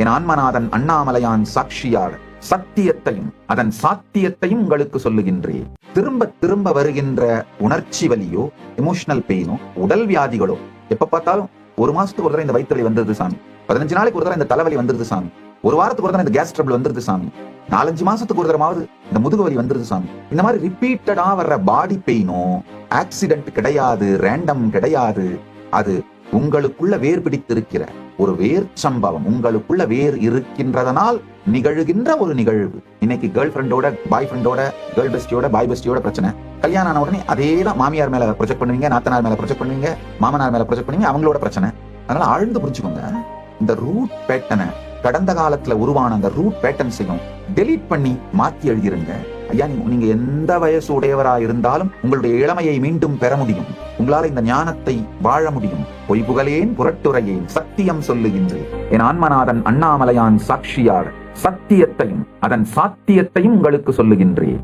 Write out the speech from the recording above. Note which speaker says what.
Speaker 1: என் ஆன்மநாதன் அண்ணாமலையான் சாட்சியாக சத்தியத்தையும் அதன் சாத்தியத்தையும் உங்களுக்கு சொல்லுகின்றேன். திரும்ப திரும்ப வருகின்ற உணர்ச்சி வலியோ, எமோஷனல் பெயினோ, உடல் வியாதிகளோ, எப்ப பார்த்தாலும் ஒரு மாசத்துக்கு ஒரு தடவை இந்த வயிற்று வலி வந்துருது சாமி, 15 நாளைக்கு ஒரு தடவை இந்த தலைவலி வந்துருது சாமி, ஒரு வாரத்துக்கு ஒரு தடவை இந்த கேஸ் ட்ரபிள் வந்துருது சாமி, 4-5 மாசத்துக்கு ஒரு தடவாவது இந்த முதுகு வலி வந்துருது சாமி. இந்த மாதிரி ரிப்பீட்டடா வர்ற பாடி பெயினோ ஆக்சிடென்ட் கிடையாது, ரேண்டம் கிடையாது. அது உங்களுக்குள்ள வேர் பிடித்திருக்கிற ஒரு வேர் சம்பவம், உங்களுக்குள்ள வேர் இருக்கின்றதனால் நிகழ்கின்ற ஒரு நிகழ்வு. இன்னைக்கு கேர்ள் ஃப்ரெண்டோட, பாய் ஃப்ரெண்டோட, கேர்ள் பெஸ்டியோட, பாய் பெஸ்டியோட பிரச்சனை. கல்யாணம் ஆன உடனே அதே தான் மாமியார் மேல ப்ரொஜெக்ட் பண்ணுவீங்க, நாத்தனார் மேல ப்ரொஜெக்ட் பண்ணுவீங்க, மாமனார் மேல ப்ரொஜெக்ட் பண்ணுவீங்க, அவங்களோட பிரச்சனை. அதனால ஆழ்ந்து புரிஞ்சுக்கோங்க. இந்த ரூட் பேட்டனை, கடந்த காலத்துல உருவான அந்த ரூட் பேட்டன்ஸையும் டெலீட் பண்ணி மாத்தி எழுதிருங்க. ஐயா, நீங்க எந்த வயசு உடையவரா இருந்தாலும் உங்களுடைய இளமையை மீண்டும் பெற முடியும். உங்களால இந்த ஞானத்தை வாழ முடியும். பொய் புகழேன், புரட்டுரையேன், சத்தியம் சொல்லுகின்றேன். என் ஆன்மநாதன் அண்ணாமலையான் சாட்சியாக சத்தியத்தையும் அதன் சாத்தியத்தையும் உங்களுக்கு சொல்லுகின்றேன்.